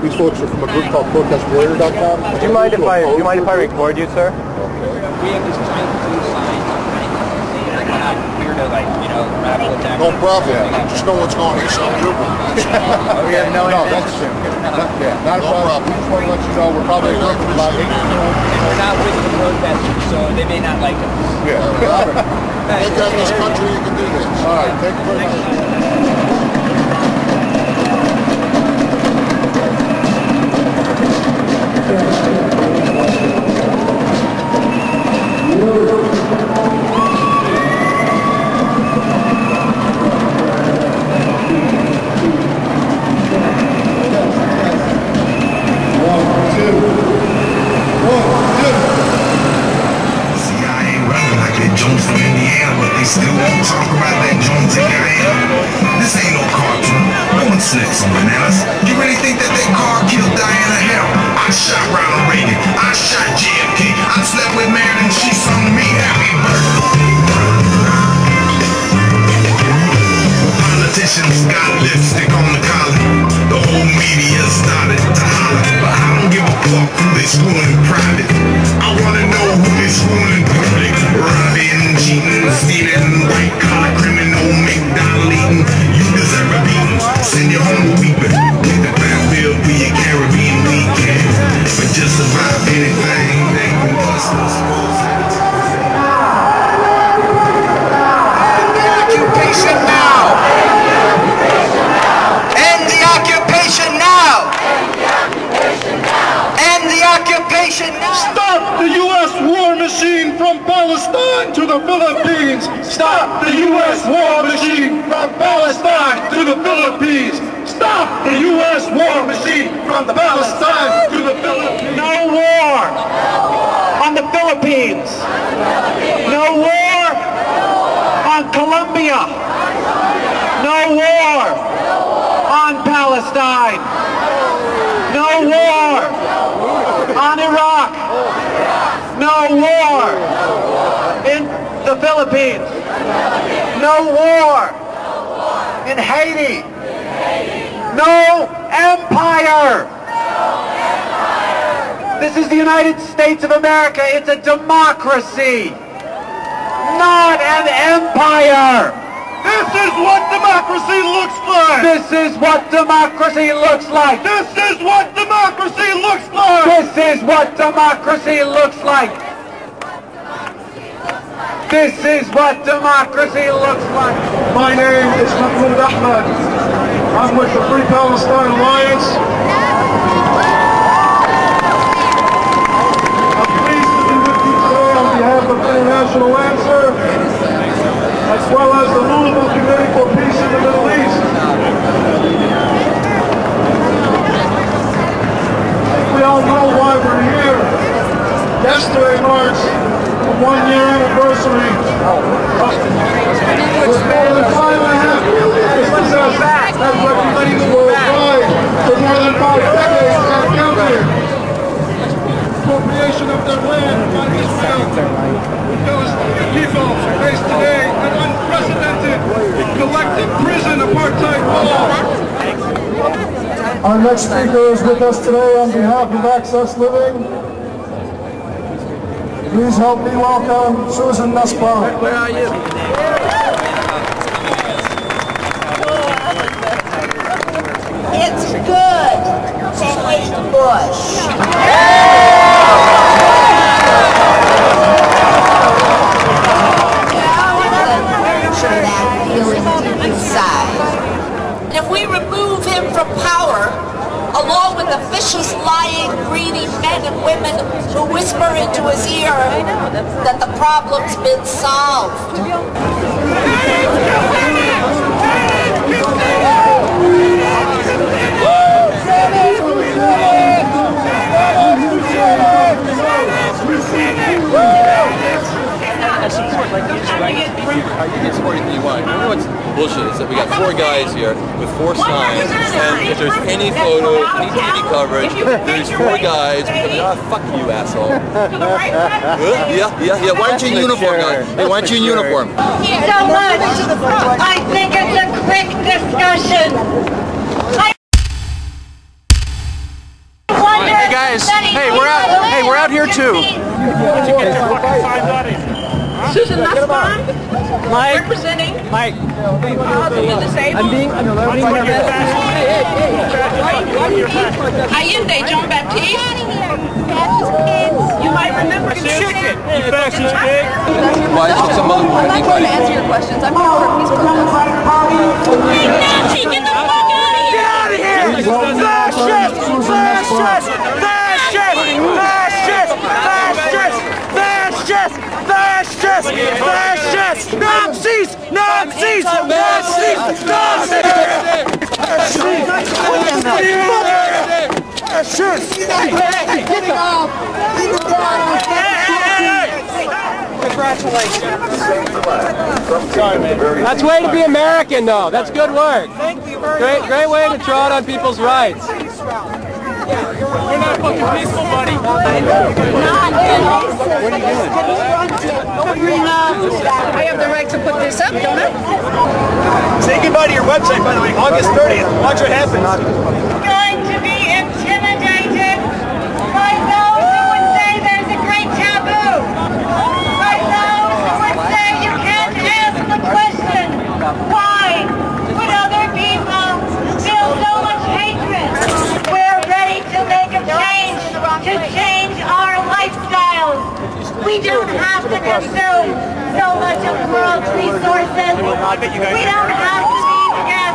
These folks are from a group called ProtestWarrior.com. Do you mind if I record you, sir? We have this giant blue sign like we're not here to rabble attack. No problem. Just know what's going on. He's some trooper. We have no intention. Not a problem. We just want to let you know we're probably a group of about 8 people. We're not with the protesters, so they may not like us. Yeah. Thank God in this country you can do this. All right. Thank you very much. Still won't talk about that Jones in Guyana. This ain't no cartoon. No one snacks on bananas. You really think that car killed Diana? Hell, I shot Ronald Reagan. I shot JFK. I slept with Mary and she sung me happy birthday. Politicians got lipstick on the collar. The whole media started to holler. But I don't give a fuck who they schooling in private. I wanna know who they schooling in public. Robbing, cheating, stealing, white collar criminal, McDonald eating. You deserve a beating. Send you home weeping. With the fat bill for your Caribbean weekend. But just about anything they can bust us. End the occupation now! End the occupation now! End the occupation now! Stop the U.S. war machine from Palestine to the Philippines! Stop the U.S. war machine from Palestine to the Philippines! Stop the U.S. war machine from Palestine to the Philippines! No war on the Philippines! No war on Colombia! No war on Palestine! No war on Iraq! No war in the Philippines! No war in Haiti! No empire! This is the United States of America. It's a democracy, not an empire! This is what democracy looks like! This is what democracy looks like! This is what democracy looks like! This is what democracy looks like! This is what democracy looks like! My name is Mahmoud Ahmed. I'm with the Free Palestine Alliance. I'm pleased to be with you today on behalf of International Answer, as well as the Louisville Committee for Peace in the Middle East. We all know why we're here. Yesterday marks the 1-year anniversary with more than 5.5 million possessed as refugees worldwide for more than 5 decades and counting. Appropriation of their land by Israel. The Palestinian people face today an unprecedented collective prison apartheid law. Our next speaker is with us today on behalf of Access Living. Please help me welcome Susan Nussbaum. Where are you? It's good to hate Bush. That feeling deep inside. And if we remove him from power, along with the vicious, lying, greedy men and women who whisper into his ear that the problem's been solved. I support, like, you can support anything you want. You know what's bullshit is that we got 4 guys here with 4 signs, and if there's any photo, any TV coverage, there's 4 guys because, fuck you, asshole. Yeah. Why aren't you in uniform, guys? Hey, why aren't you in uniform? So much. I think it's a quick discussion. here too. Susan Nussbaum, representing Mike. the disabled. I'm being Allende, John Baptiste. You might remember chicken. You fascist pig. Why should some other I'm not going to answer your questions. I'm here for a peace protest. Nazi, get the fuck out of here! Get out of here! Fascist! Fascist! Fascist! Fascist! Fascist! Fascist! Fascist! Nazis! Nazis! Nazis! Nazis! Congratulations. Sorry, man. That's way to be American, though. That's good work. Thank you very much. Great way to trot on people's rights. We're not fucking peaceful, buddy. What are you doing? I have the right to put this up, don't I? Say goodbye to your website, by the way. August 30th. Watch what happens. Going to be intimidated by those who would say there's a great taboo. By those who would say you can't ask the question, why would other people feel so much hatred? We're ready to make a change, to change our lifestyles. We don't have to consume so much of the world's resources. We don't have to be scared.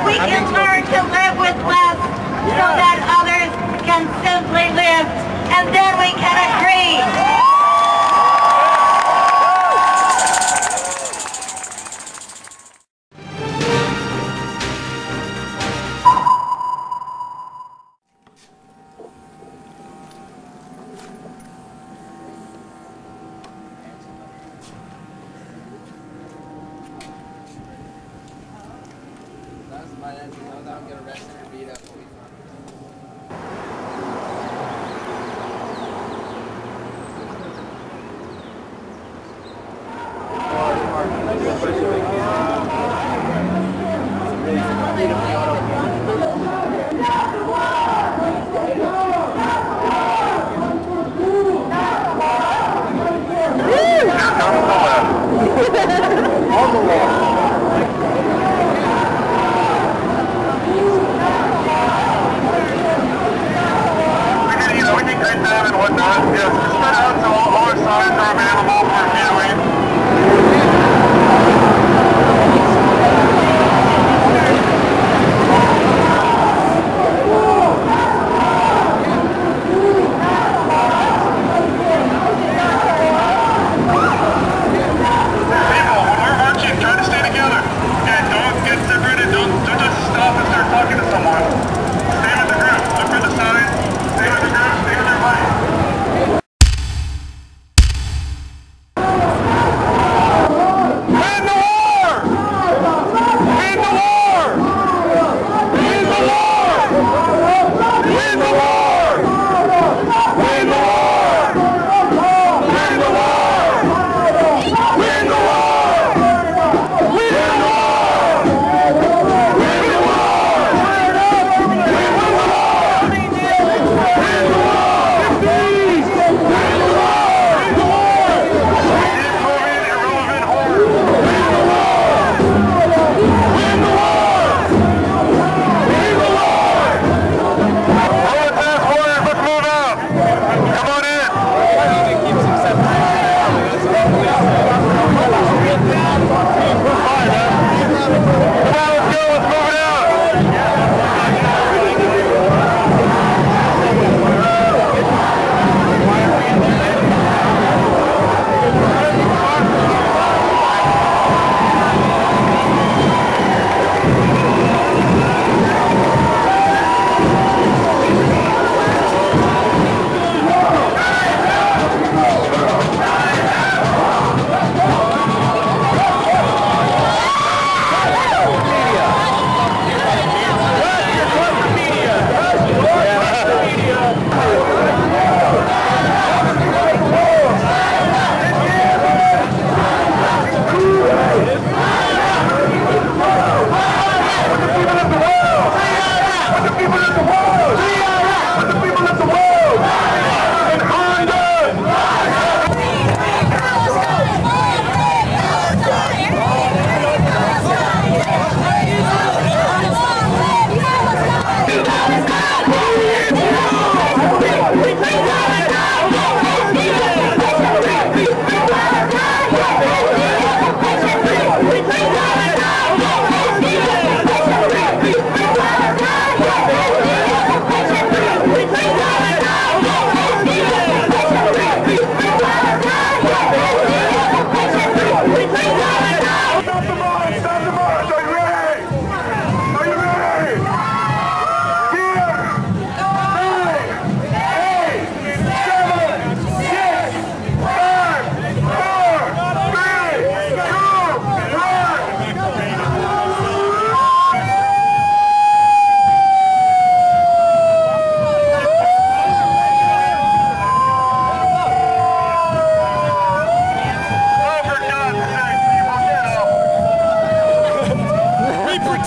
We can learn to live with less so that others can simply live, and then we can agree.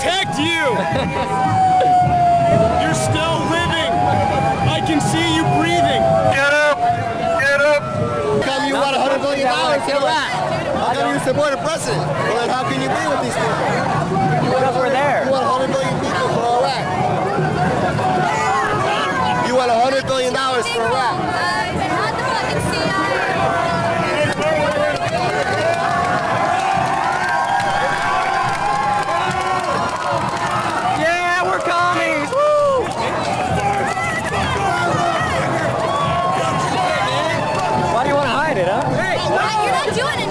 protect you. You're still living. I can see you breathing. Get up! Get up! How come you want $100 billion for Iraq? How come you support a president? Well, then how can you be with these people? Because we're there. You want 100 million people for Iraq. You want $100 billion for Iraq. Yeah, we're commies. Woo! Why do you want to hide it, huh? Hey, You're not doing it.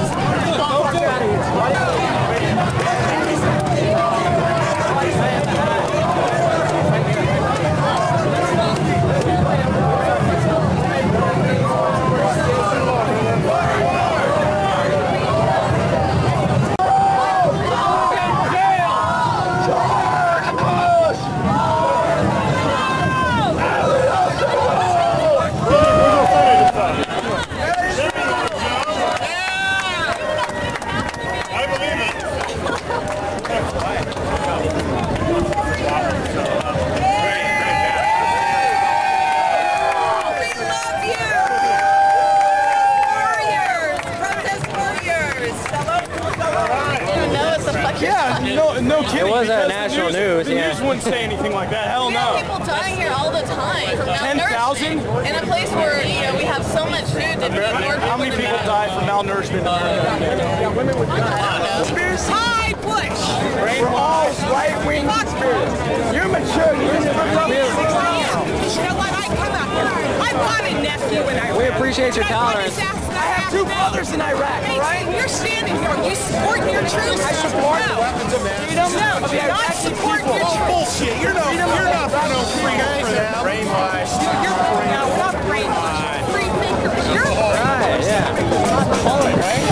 Yeah, no kidding. It was national news, The yeah. news wouldn't say anything like that. Hell We have no. people dying here all the time from 10,000? malnourishment. In a place where, you know, we have so much food that feed more people. How many people die from malnourishment in America? Yeah, women would die. Hi, Bush! We're all right-wing conspiracies. You're mature. You're You know what? I come out here. I've got a nephew in Iraq. We appreciate your tolerance. I have two brothers in Iraq, right? You're standing here. You support your troops. I support the weapons of freedom. No, do not support your troops. bullshit. You're not no free for them. Brainwashed. No, we're not brainwashed. Free thinkers. You're Right, yeah. Alcoholic, right?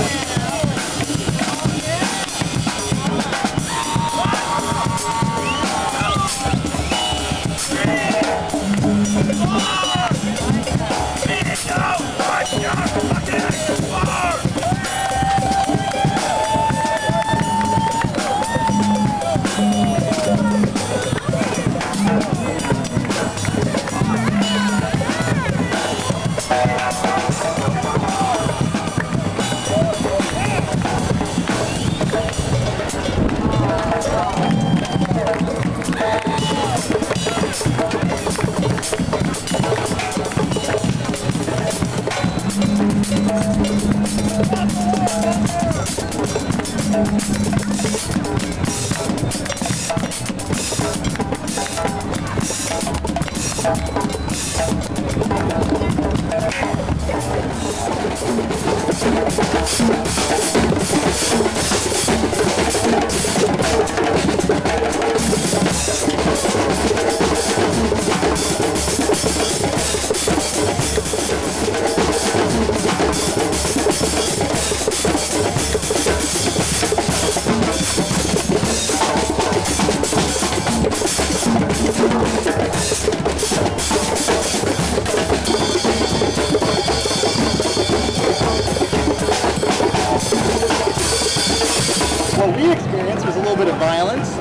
What we experienced was a little bit of violence,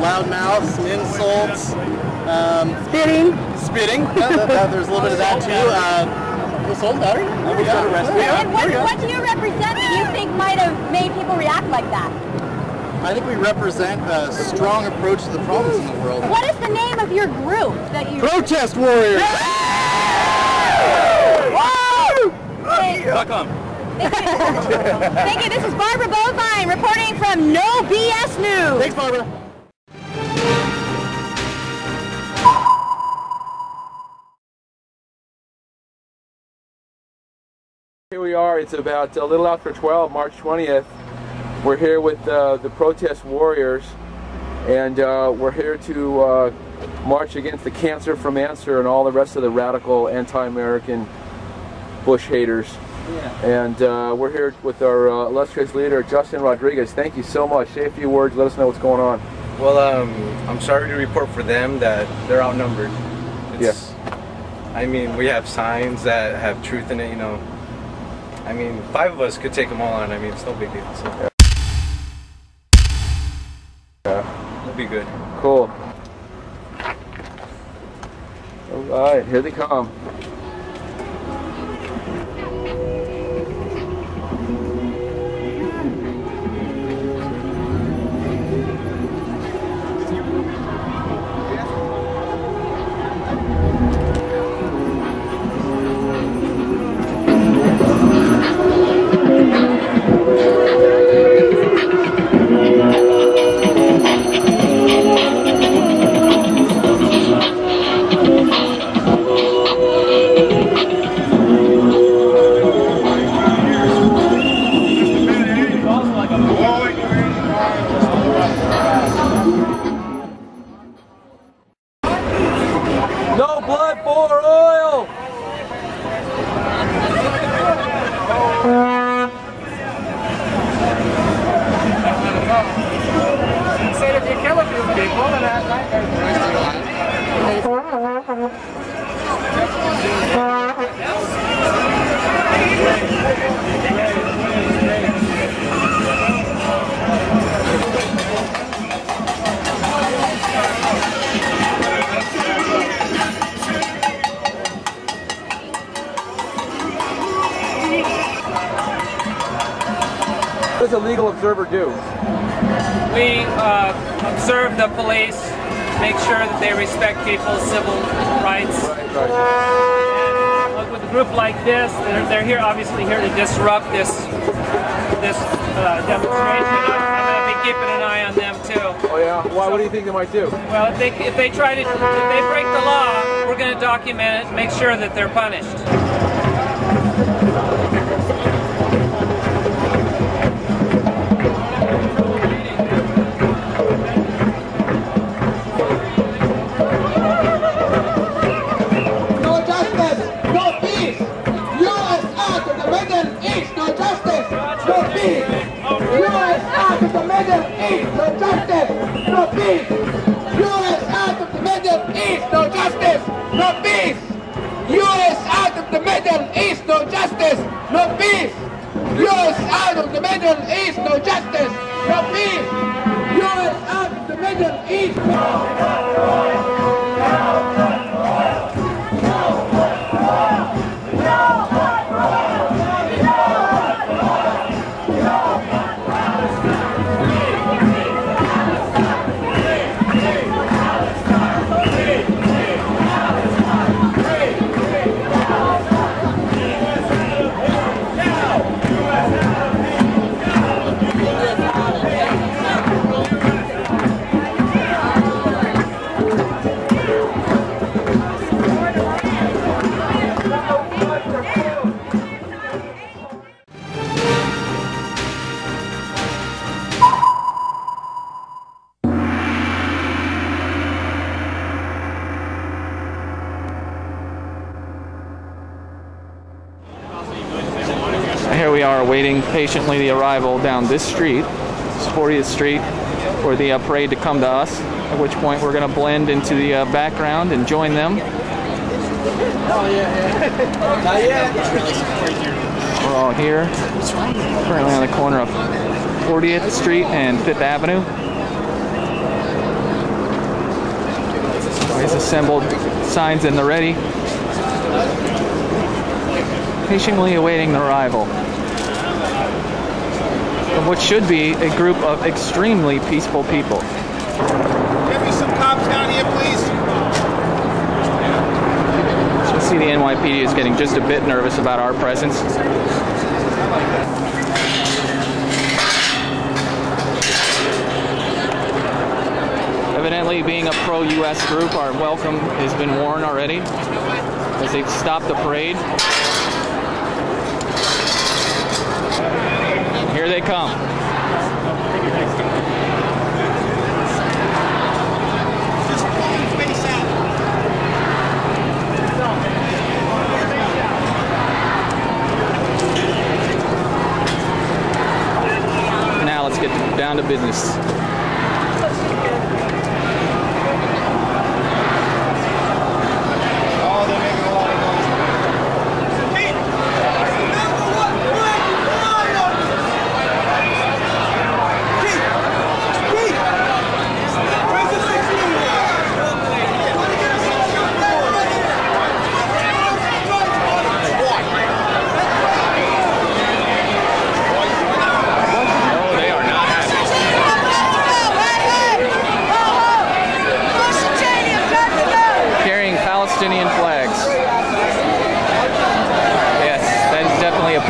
loud mouths, some insults, spitting. There's a little bit of that too. Assault battery. We got arrested. And what do you represent that you think might have made people react like that? I think we represent a strong approach to the problems in the world. What is the name of your group that you... ProtestWarrior! Welcome. Thank you. This is Barbara Bovine reporting from No BS News. Thanks, Barbara. Here we are. It's about a little after 12, March 20th. We're here with the Protest Warriors, and we're here to march against the cancer from answer and all the rest of the radical anti-American Bush haters. Yeah. And we're here with our illustrious leader, Justin Rodriguez. Thank you so much. Say a few words. Let us know what's going on. Well, I'm sorry to report for them that they're outnumbered. Yes. I mean, we have signs that have truth in it, you know. I mean, 5 of us could take them all on. I mean, it's no big deal. So. Yeah. be good. Cool. All right, here they come. No blood for oil! Said if you kill a few people, then that What does a legal observer do? We observe the police, make sure that they respect people's civil rights. And with a group like this, they're here, obviously here to disrupt this demonstration. I'm going to be keeping an eye on them too. Oh yeah? Why? What do you think they might do? Well, if they break the law, we're going to document it and make sure that they're punished. No peace! U.S. out of the Middle East, no justice! No peace! U.S. out of the Middle East, no justice! No peace! U.S. out of the Middle East, no justice! No peace! U.S. out of the Middle East! Here we are awaiting patiently the arrival down this street, 40th Street, for the parade to come to us, at which point we're going to blend into the background and join them. We're all here, currently on the corner of 40th Street and 5th Avenue. Always assembled, signs in the ready. Patiently awaiting the arrival of what should be a group of extremely peaceful people. Give me some cops down here, please. So you see the NYPD is getting just a bit nervous about our presence. Evidently, being a pro-US group, our welcome has been worn already as they've stopped the parade. Here they come. Now let's get down to business.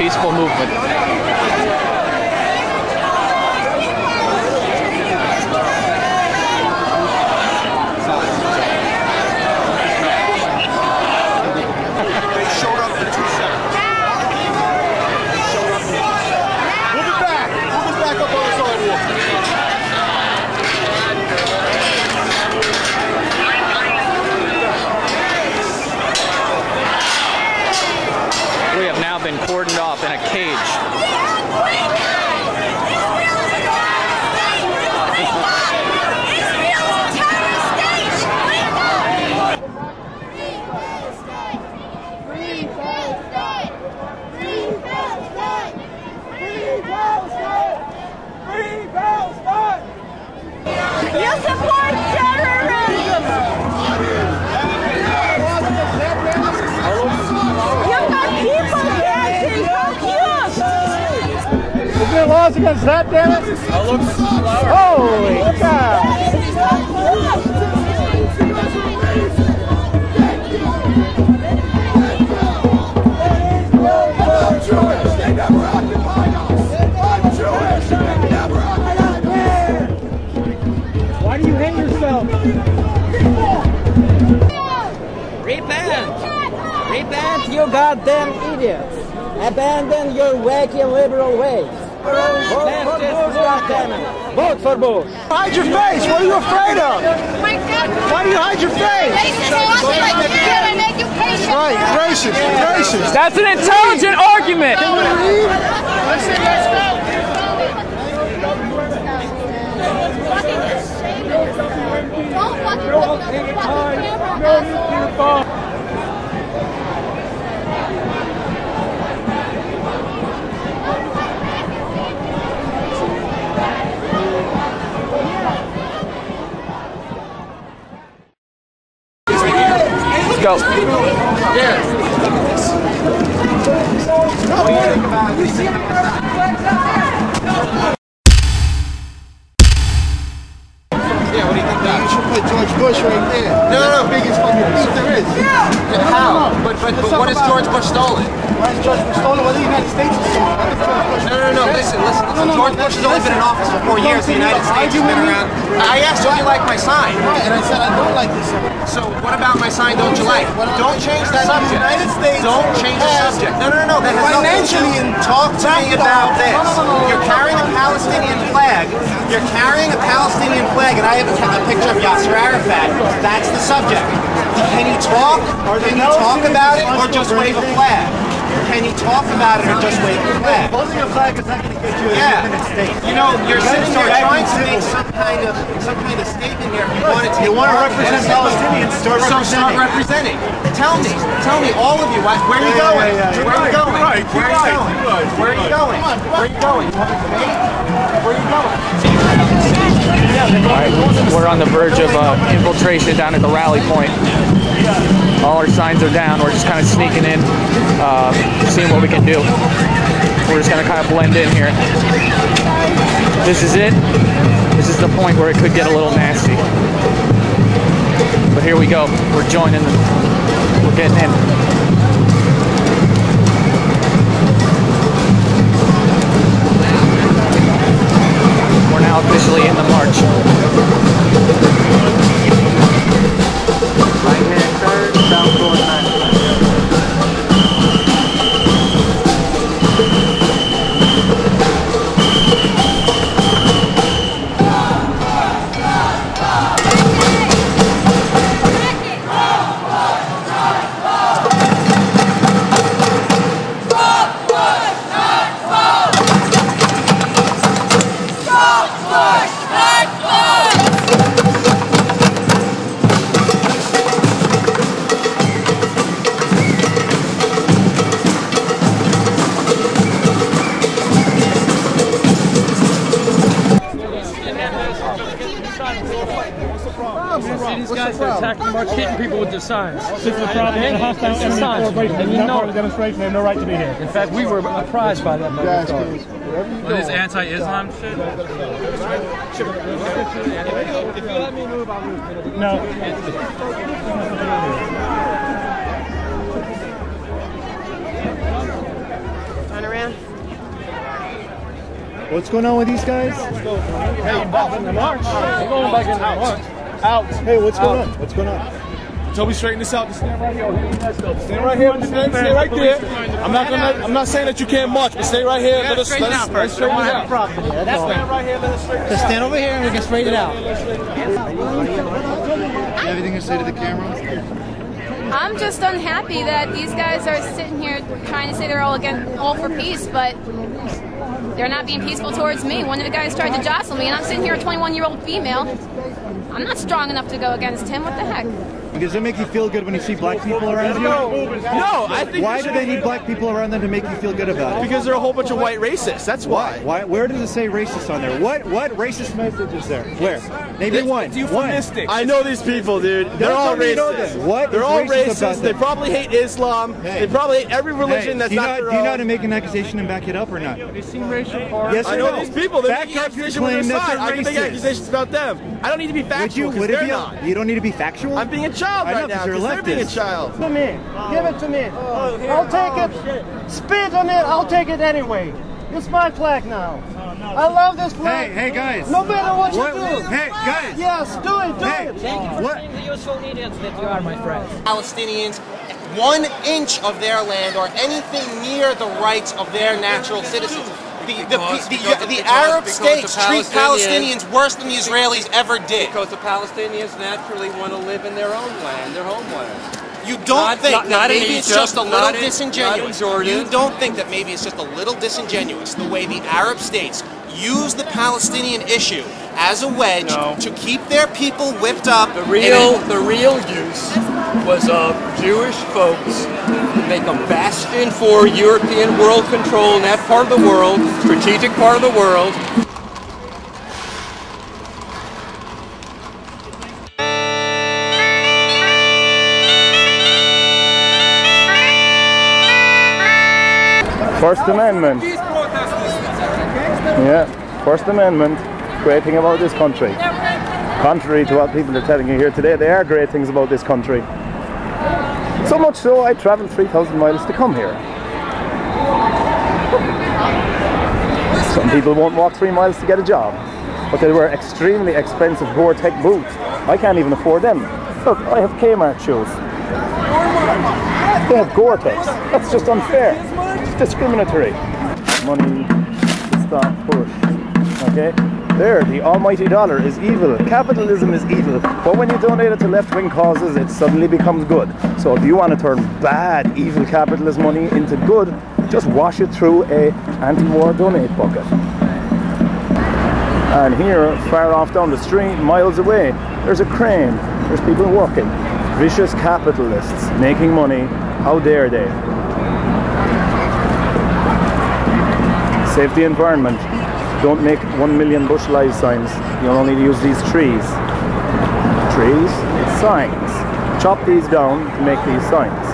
peaceful movement. We have now been cordoned off in a cage. You support terrorism! You've got people dancing! How cute! Is there laws against that, damn it? Holy cow! I'm Jewish, they never occupied us. I'm Jewish, they never occupied us. Why do you hate yourself? Repent! Repent, you goddamn idiots! Abandon your wacky liberal ways! Vote for Bush! Hide your face! What are you afraid of? Why do you hide your face? Right, racist, racist. That's an intelligent argument! Can you read? Let's go. Yeah, what do you think that? You should put George Bush right there. No, no, biggest fucking beef there is. Yeah. How? But what has George Bush stolen? Why has George Bush stolen? What the United States has stolen? No, listen. George Bush has only been in office for 4 years. The United States has been around. I asked you if you like my sign. And I said I don't like this sign. So what about my sign don't you like? Don't change that subject. The United States don't change the subject. No. That has financially and talk to me about this. You're carrying a Palestinian flag. You're carrying a Palestinian flag, and I have a picture of Yasser Arafat. That's the subject. Can you talk? Can you talk about it, or just wave a flag? Can you talk about it, or just wave a flag? Holding a flag is not going to get you an independent state. You know, you're sitting there trying to make some kind of statement here. If you wanted to, you want to represent Palestinians. Start representing. Tell me, all of you, where are you going? Where are you going? Where are you going? Where are you going? Where are you going? Where are you going? Alright, we're on the verge of infiltration down at the rally point. All our signs are down. We're just kind of sneaking in, seeing what we can do. We're just going to kind of blend in here. This is it. This is the point where it could get a little nasty. But here we go. We're joining them. We're getting in. We're now officially in the march. Right-hand turn, south going back. These guys are attacking the march, hitting people with their signs. This is the problem. It's a hostile enemy corporation. This is not part of the demonstration. They have no right to be here. In fact, we were apprised by that. This anti-Islam shit? If you let me move, I'll move. No. Turn around. What's going on with these guys? Hey, back in the march. We're going back in the march. Out. Hey, what's going on? What's going on? Until we straighten this out, just stand right here. Stand right here. Stay right there. I'm not saying that you can't march, but stay right here. Let us straighten it out. That's stand right here. Let us straighten it out. Just stand over here and we can straighten it out. Anything to say to the camera? I'm just unhappy that these guys are sitting here trying to say they're all for peace, but they're not being peaceful towards me. One of the guys tried to jostle me, and I'm sitting here, a 21-year-old female. I'm not strong enough to go against him. What the heck? Does it make you feel good when you see black people around you? No, I think. Why do they need black people around them to make you feel good about it? Because they're a whole bunch of white racists. That's why. Where does it say racist on there? What racist message is there? Where? Name me one. I know these people, dude. They're all racist. They're all racist. They probably hate Islam. They probably hate every religion that's not their own. Do you know how to make an accusation and back it up or not? They seem racial party. Yes, I know these people. They're making accusations on their side. I can make accusations about them. I don't need to be factual because they're not. You don't need to be factual? I'm being a child right now because they're being a child. To me. Give it to me. I'll take it. Spit on it. I'll take it anyway. It's my flag now. I love this flag. Hey guys. No matter what you do. Hey guys. Yes, do it. Thank you for being the useful idiots that you are, my friend. Palestinians 1 inch of their land or anything near the rights of their natural citizens. The Arab states treat Palestinians worse than the Israelis ever did. Because the Palestinians naturally want to live in their own land, their homeland. You don't think that maybe it's just a little disingenuous. You don't think that maybe it's just a little disingenuous the way the Arab states use the Palestinian issue as a wedge to keep their people whipped up. The real use was of Jewish folks to make a bastion for European world control in that part of the world, strategic part of the world. First Amendment. Yeah, First Amendment. Great thing about this country. Contrary to what people are telling you here today, there are great things about this country. So much so, I travelled 3,000 miles to come here. Some people won't walk 3 miles to get a job, but they wear extremely expensive Gore-Tex boots. I can't even afford them. Look, I have Kmart shoes. They have Gore-Tex. That's just unfair. It's discriminatory. Money to stop push. Okay? There, the almighty dollar is evil. Capitalism is evil. But when you donate it to left-wing causes, it suddenly becomes good. So if you want to turn bad, evil capitalist money into good, just wash it through a anti-war donate bucket. And here, far off down the street, miles away, there's a crane. There's people working. Vicious capitalists making money. How dare they? Save the environment. Don't make 1 million bush live signs. You'll only use these trees. Trees? Signs. Chop these down to make these signs.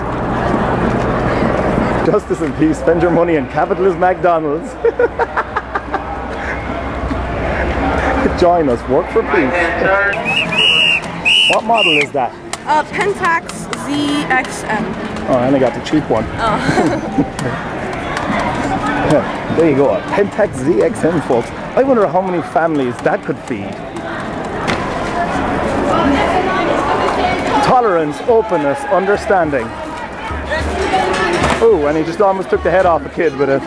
Justice and peace. Spend your money in capitalist McDonald's. Join us. Work for peace. What model is that? Pentax ZXM. Oh, I only got the cheap one. Oh. There you go, a Pentax ZXM, folks. I wonder how many families that could feed. Tolerance, openness, understanding. Oh, and he just almost took the head off a kid with it.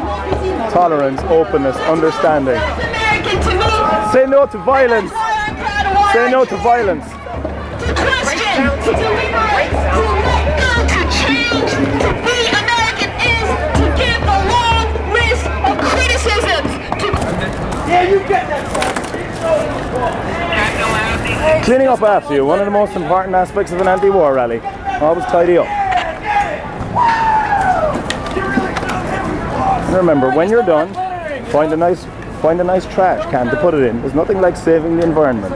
Tolerance, openness, understanding. Say no to violence. Say no to violence. Yeah, you get that. Cleaning up after you, one of the most important aspects of an anti-war rally. Always tidy up. And remember, when you're done, find a nice trash can to put it in. There's nothing like saving the environment.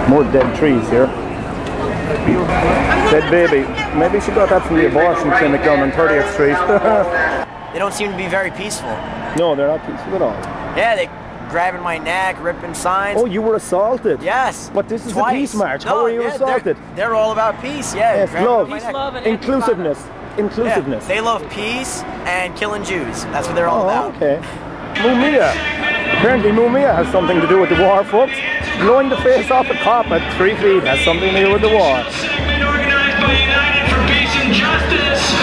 More dead trees here. Dead baby. Maybe she got that from the abortion clinic down on 30th Street. They don't seem to be very peaceful. No, they're not peaceful at all. Yeah, they grabbing my neck, ripping signs. Oh, you were assaulted? Yes. But this is twice. a peace march. How were you assaulted? They're all about peace, yeah. Yes, love, inclusiveness. inclusiveness? Yeah, they love peace and killing Jews. That's what they're all about. Okay. Mumia. Apparently Mumia has something to do with the war, folks. Blowing the face off a cop at 3 feet has something to do with the war.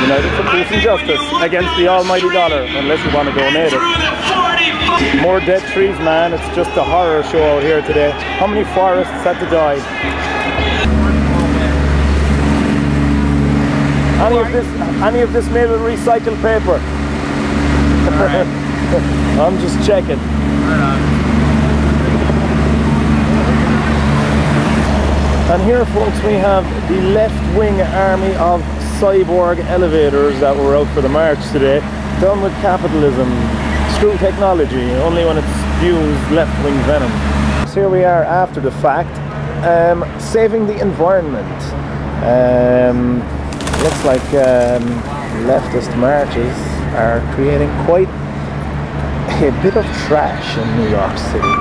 United for Peace and Justice against the almighty dollar, unless you want to donate it. More dead trees, man. It's just a horror show out here today. How many forests had to die? Any of this made with recycled paper? Right. I'm just checking. And here, folks, we have the left-wing army of cyborg elevators that were out for the march today. Done with capitalism, screw technology, only when it spews left-wing venom. So here we are after the fact, saving the environment. Looks like leftist marches are creating quite a bit of trash in New York City.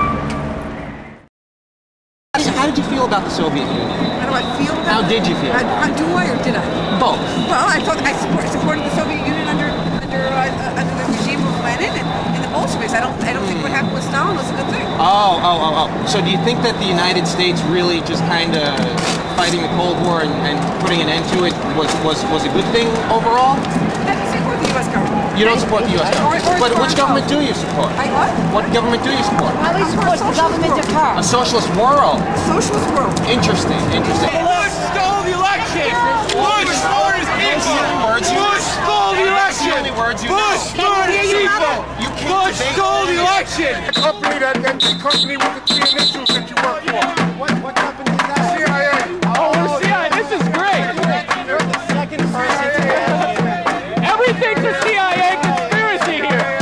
How did you feel about the Soviet Union? How do I feel about it? How did you feel? How do I, or did I? Both. Well, I thought I supported the Soviet Union under the regime of Lenin and the Bolsheviks. I don't think what happened with Stalin was a good thing. Oh. So do you think that the United States really just kind of fighting the Cold War and putting an end to it was a good thing overall? I don't support the U.S. government. You don't support the U.S. government. But which government do you support? What government do you support? I support the government of power. A socialist world. Socialist world. Interesting. Bush stole the election. Bush stole his people. Bush stole the election. Bush stole his people. Bush stole the election. The company with the three initials that you work for. What company is that? CIA. Oh, CIA. This is great. You're the second person to everything's a CIA conspiracy here.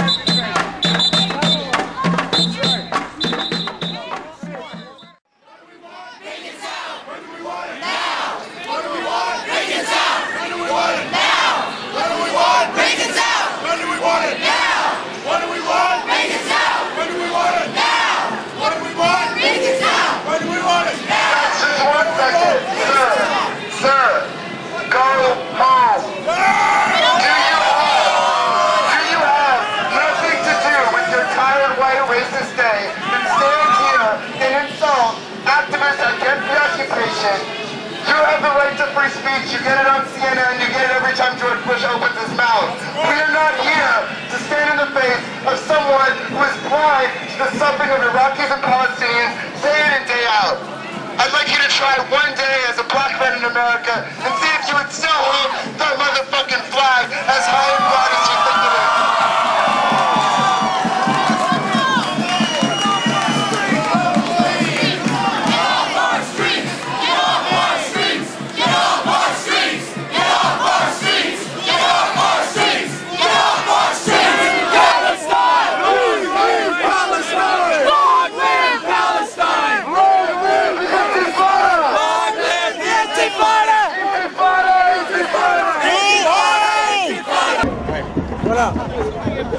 You have the right to free speech. You get it on CNN. You get it every time George Bush opens his mouth. We are not here to stand in the face of someone who is blind to the suffering of Iraqis and Palestinians day in and day out. I'd like you to try one day as a black man in America and see if you would still hold that motherfucking flag as high and broad as you think it is.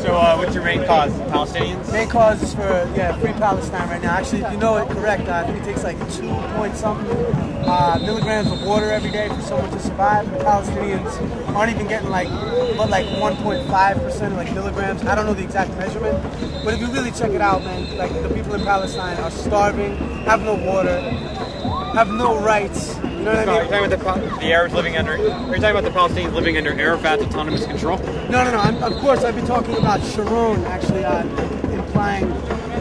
So what's your main cause? Palestinians? Main cause is for free Palestine right now. Actually, if you know it correct, I think it takes like 2-point-something milligrams of water every day for someone to survive. And the Palestinians aren't even getting but 1.5% like milligrams. I don't know the exact measurement, but if you really check it out, man, like the people in Palestine are starving, have no water, have no rights. You know what I mean? Are you talking about the Arabs living under? Are you talking about the Palestinians living under Arafat's autonomous control? No. Of course, I've been talking about Sharon actually implying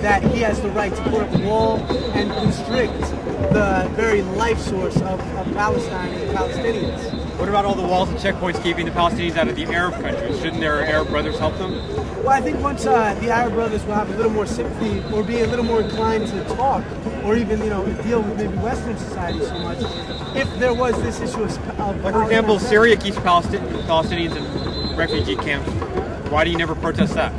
that he has the right to put up a wall and constrict the very life source of Palestine and the Palestinians. What about all the walls and checkpoints keeping the Palestinians out of the Arab countries? Shouldn't their Arab brothers help them? Well, I think once the Arab brothers will have a little more sympathy or be a little more inclined to talk or even, deal with maybe Western society so much, if there was this issue of like, for example, Syria keeps Palestinians in refugee camps. Why do you never protest that?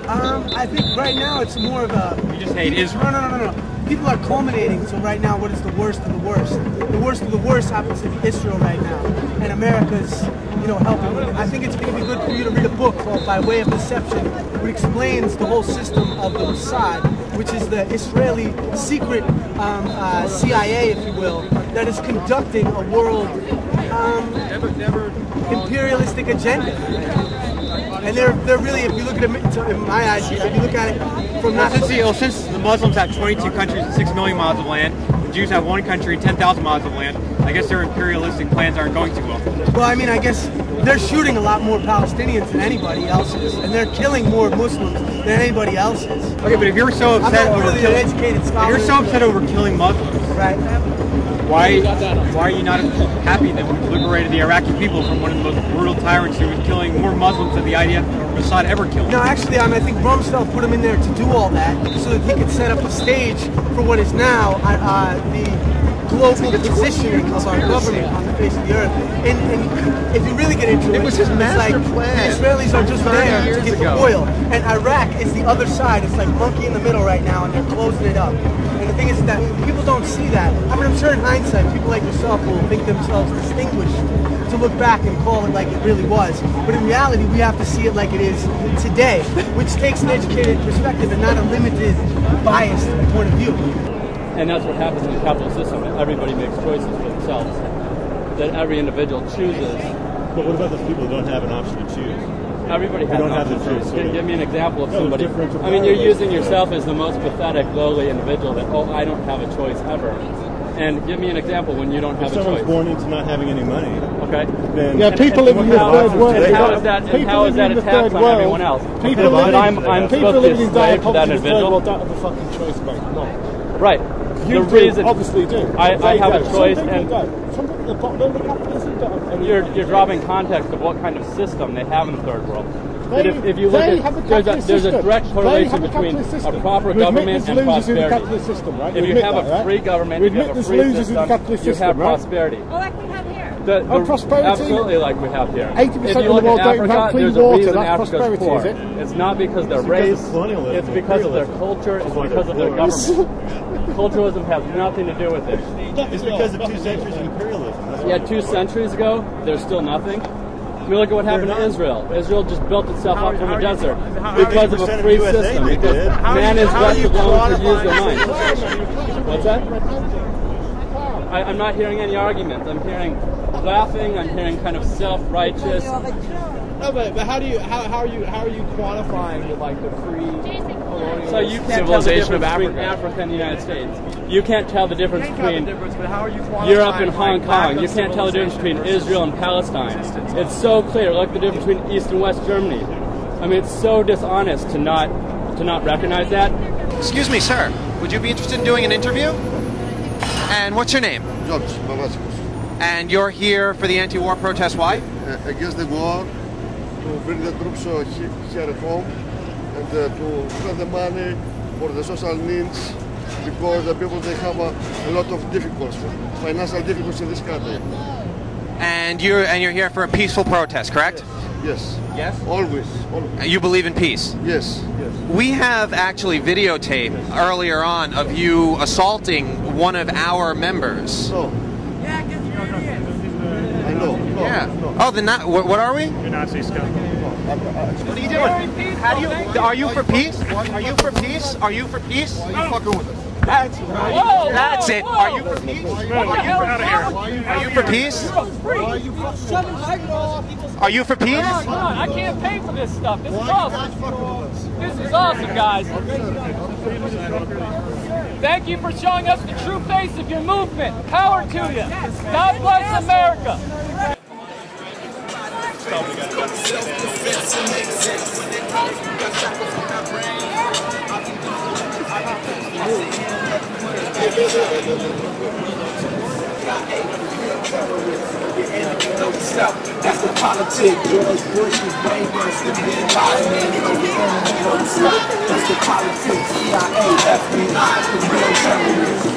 I think right now it's more of a... You just hate Israel. No. People are culminating to right now what is the worst of the worst. The worst of the worst happens to be Israel right now. And America's, helping with it. I think it's going to be good for you to read a book called By Way of Deception, which explains the whole system of the Mossad, which is the Israeli secret CIA, if you will, that is conducting a world imperialistic agenda. And they're really, if you look at it, in my eyes, if you look at it from that... Since the Muslims have 22 countries and 6 million miles of land, the Jews have 1 country and 10,000 miles of land, I guess their imperialistic plans aren't going too well. Well, I mean, I guess they're shooting a lot more Palestinians than anybody else is, and they're killing more Muslims than anybody else is. Okay, but if you're so upset over killing Muslims, right? Why are you not happy that we liberated the Iraqi people from one of the most brutal tyrants who was killing more Muslims than the IDF or Assad ever killed? No, actually, I think Rumsfeld put him in there to do all that so that he could set up a stage for what is now the global positioning of our government on the face of the earth. And if you really get into it, was his master plan. The Israelis are just there to get the oil, and Iraq is the other side. It's like monkey in the middle right now, and they're closing it up. And the thing is that people don't see that. I mean, I'm sure in hindsight, people like yourself will think themselves distinguished to look back and call it like it really was. But in reality, we have to see it like it is today, which takes an educated perspective and not a limited, biased point of view. And that's what happens in the capitalist system. Everybody makes choices for themselves. That every individual chooses. But what about those people who don't have an option to choose? Everybody has don't an have option the to choose. choice. Give me an example of somebody. I mean, you're using yourself as the most pathetic, lowly individual that, oh, I don't have a choice ever. And give me an example when you don't have a choice. If someone's born into not having any money, okay, then yeah, people living in the third world. How is that a tax on everyone else? People I'm supposed to be a slave to that individual. Don't have a fucking choice, mate. No. Right. You the reason obviously do. I have a choice, and you're dropping context of what kind of system they have in the third world. That if you look at, there's a direct correlation between a proper government and prosperity. If you have a free government, if you have a free system, you have prosperity. Well, like we have here. Prosperity? Absolutely, like we have here. 80% of the world don't have clean water. That's prosperity, is it? It's not because they're race. It's because of their culture. It's because of their government. Culturalism has nothing to do with it. It's because of 2 centuries of imperialism. Yeah, 2 centuries ago, there's still nothing. I mean, look at what happened to Israel. Israel just built itself up from the desert because of a free system. Because man is left alone to use their mind. What's that? I'm not hearing any arguments. I'm hearing laughing. I'm hearing kind of self-righteous. No, but how are you quantifying the free So you can't tell the difference between Africa and the United States. You can't tell the difference between Europe and Hong Kong. You can't tell the difference between Israel and Palestine. It's so clear. Look at the difference between East and West Germany. I mean, it's so dishonest to not recognize that. Excuse me, sir. Would you be interested in doing an interview? And what's your name? George Babascos. And you're here for the anti-war protest. Why? Against the war, to bring the troops here at home, and to spend the money for the social needs, because the people, they have a lot of difficulties, financial difficulties in this country. And you're here for a peaceful protest, correct? Yes. Yes? Always. You believe in peace? Yes. We have actually videotape earlier on of you assaulting one of our members. No. I know. No, yeah. No. Oh, then not. What are we? You're Nazi scum. What are you doing? How do you? Are you for peace? Are you for peace? Are you for peace? Why are you fucking with us? That's it. Are you for peace? Are you for peace? Are you for peace? I can't pay for this stuff. This is awesome. This is awesome, guys. Thank you for showing us the true face of your movement. Power to you. God bless America. That's the politics. George Bush was brain against the That's the politics. CIA, FBI, the real terrorists.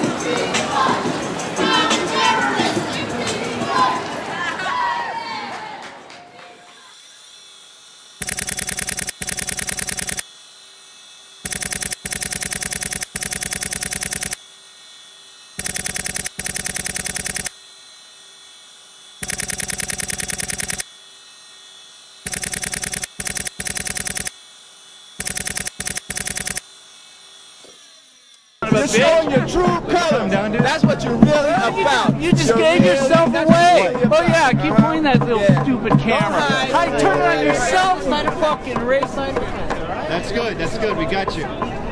of a You're bitch. showing your true colors. That's what you're really about. You just gave yourself away. Oh yeah, keep pointing that little stupid camera. Hey, turn it on yourself, motherfucking race. That's good. We got you.